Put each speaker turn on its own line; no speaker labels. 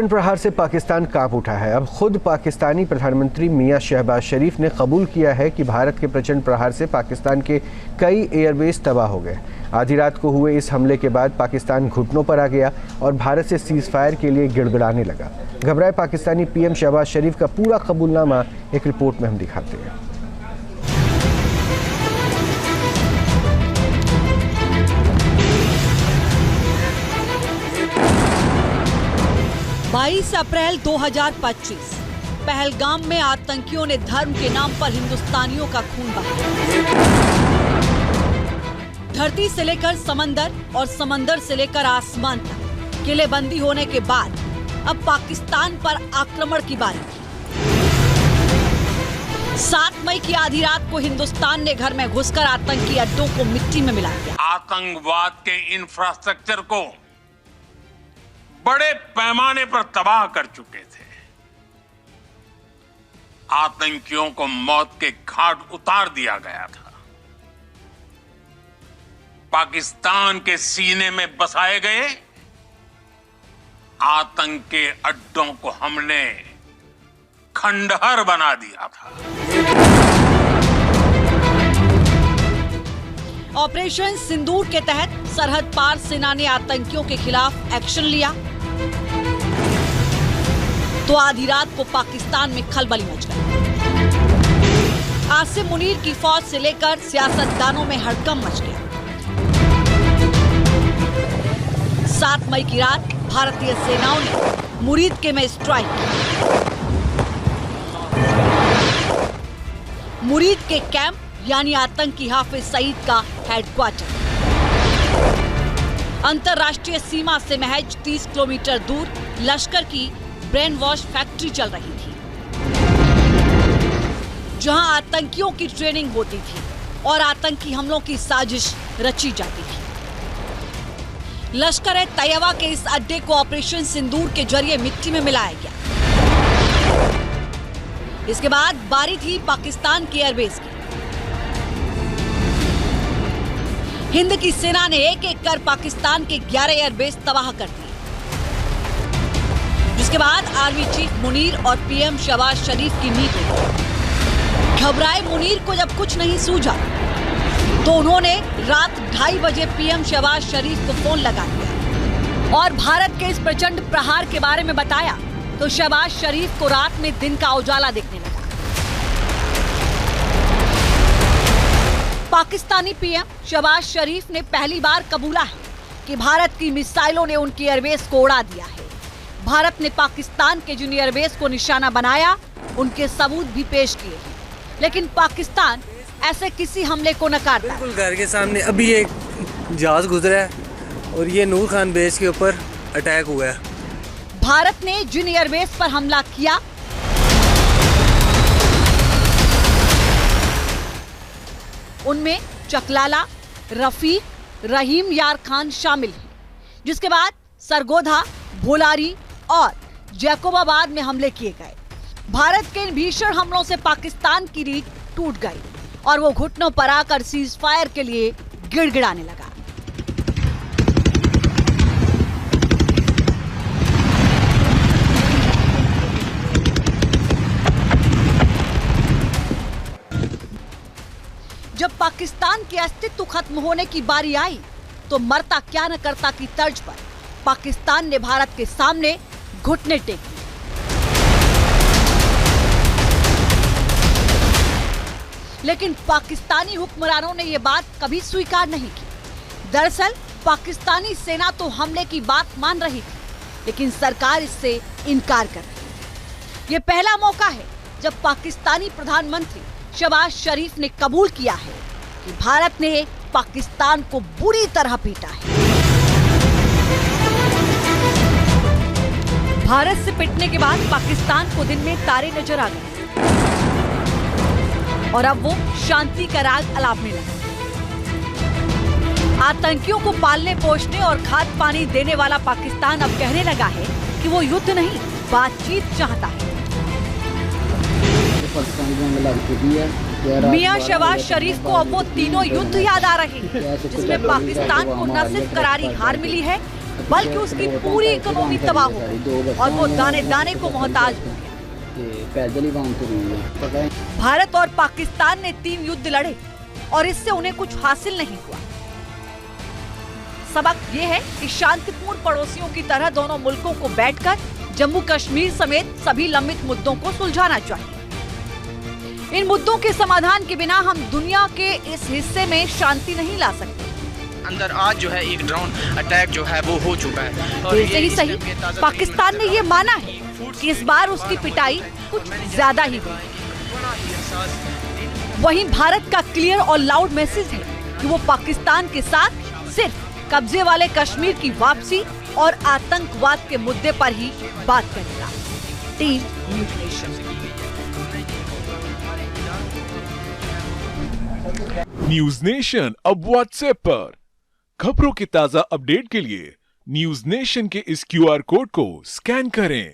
प्रहार से पाकिस्तान कांप उठा है। अब खुद पाकिस्तानी प्रधानमंत्री मियां शहबाज शरीफ ने कबूल किया है कि भारत के प्रचंड प्रहार से पाकिस्तान के कई एयरबेस तबाह हो गए। आधी रात को हुए इस हमले के बाद पाकिस्तान घुटनों पर आ गया और भारत से सीज फायर के लिए गिड़गिड़ाने लगा। घबराए पाकिस्तानी पीएम शहबाज शरीफ का पूरा कबूलनामा एक रिपोर्ट में हम दिखाते हैं।
22 अप्रैल 2025 पहलगाम में आतंकियों ने धर्म के नाम पर हिंदुस्तानियों का खून बहाया। धरती से लेकर समंदर और समंदर से लेकर आसमान तक किलेबंदी होने के बाद अब पाकिस्तान पर आक्रमण की बारी थी। 7 मई की आधी रात को हिंदुस्तान ने घर में घुसकर आतंकी अड्डों को मिट्टी में मिला दिया।
आतंकवाद के इंफ्रास्ट्रक्चर को बड़े पैमाने पर तबाह कर चुके थे। आतंकियों को मौत के घाट उतार दिया गया था। पाकिस्तान के सीने में बसाए गए आतंक के अड्डों को हमने खंडहर बना दिया था।
ऑपरेशन सिंदूर के तहत सरहद पार सेना ने आतंकियों के खिलाफ एक्शन लिया तो आधी रात को पाकिस्तान में खलबली मच गई। आसिम मुनीर की फौज से लेकर सियासतदानों में हड़कंप मच गया। 7 मई की रात भारतीय सेनाओं ने मुरीद में स्ट्राइक किया। मुरीद के कैंप यानी आतंकी हाफिज सईद का हेडक्वार्टर अंतर्राष्ट्रीय सीमा से महज 30 किलोमीटर दूर लश्कर की ब्रेन वॉश फैक्ट्री चल रही थी, जहां आतंकियों की ट्रेनिंग होती थी और आतंकी हमलों की साजिश रची जाती थी। लश्कर ए तैयबा के इस अड्डे को ऑपरेशन सिंदूर के जरिए मिट्टी में मिलाया गया। इसके बाद बारी थी पाकिस्तान के एयरबेस की। हिंद की सेना ने एक एक कर पाकिस्तान के 11 एयरबेस तबाह कर दिए, जिसके बाद आर्मी चीफ मुनीर और पीएम शहबाज शरीफ की मीटिंग। घबराए मुनीर को जब कुछ नहीं सूझा तो उन्होंने रात 2:30 बजे पीएम शहबाज शरीफ को फोन लगा दिया और भारत के इस प्रचंड प्रहार के बारे में बताया तो शहबाज शरीफ को रात में दिन का उजाला दिखने लगा। पाकिस्तानी पीएम शहबाज शरीफ ने पहली बार कबूला है कि भारत की मिसाइलों ने उनकी एयरबेस को उड़ा दिया है। भारत ने पाकिस्तान के जिन एयरबेस को निशाना बनाया उनके सबूत भी पेश किए हैं, लेकिन पाकिस्तान ऐसे किसी हमले को नकारता है।
बिल्कुल घर के सामने अभी एक जहाज गुजरा है और ये नूर खान बेस के ऊपर अटैक हुआ है।
भारत ने जिन एयरबेस पर हमला किया उनमें चकलाला, रफीक, रहीम यार खान शामिल हैं, जिसके बाद सरगोधा, भोलारी और जैकोबाबाद में हमले किए गए। भारत के इन भीषण हमलों से पाकिस्तान की रीढ़ टूट गई और वो घुटनों पर आकर सीज फायर के लिए गिड़गिड़ाने लगा। जब पाकिस्तान के अस्तित्व खत्म होने की बारी आई तो मरता क्या न करता की तर्ज पर पाकिस्तान ने भारत के सामने घुटने टेक दिए। लेकिन पाकिस्तानी हुक्मरानों ने यह बात कभी स्वीकार नहीं की। दरअसल पाकिस्तानी सेना तो हमले की बात मान रही थी, लेकिन सरकार इससे इनकार कर रही है। यह पहला मौका है जब पाकिस्तानी प्रधानमंत्री शहबाज शरीफ ने कबूल किया है कि भारत ने पाकिस्तान को बुरी तरह पीटा है। भारत से पिटने के बाद पाकिस्तान को दिन में तारे नजर आ गए और अब वो शांति का राग अलापने लगा। आतंकियों को पालने पोषने और खाद पानी देने वाला पाकिस्तान अब कहने लगा है कि वो युद्ध नहीं, बातचीत चाहता है। मियां शहबाज शरीफ को अब वो तीनों युद्ध याद आ रहे हैं, जिसमें पाकिस्तान को न सिर्फ करारी हार मिली है बल्कि उसकी पूरी इकोनॉमी तबाह हो गई और वो दाने दाने को मोहताज हो गया।
पैदल ही वहां तो
भारत और पाकिस्तान ने 3 युद्ध लड़े और इससे उन्हें कुछ हासिल नहीं हुआ। सबक ये है कि शांतिपूर्ण पड़ोसियों की तरह दोनों मुल्कों को बैठकर जम्मू कश्मीर समेत सभी लंबित मुद्दों को सुलझाना चाहिए। इन मुद्दों के समाधान के बिना हम दुनिया के इस हिस्से में शांति नहीं ला सकते।
अंदर आज जो है एक ड्रोन अटैक जो है वो हो चुका है और
ऐसे ही सही पाकिस्तान ने ये माना है कि इस बार उसकी पिटाई कुछ ज्यादा ही हुई। वहीं भारत का क्लियर और लाउड मैसेज है कि वो पाकिस्तान के साथ सिर्फ कब्जे वाले कश्मीर की वापसी और आतंकवाद के मुद्दे पर ही बात करेगा। Team news nation.
News nation अब व्हाट्सएप पर खबरों के ताजा अपडेट के लिए न्यूज नेशन के इस QR कोड को स्कैन करें।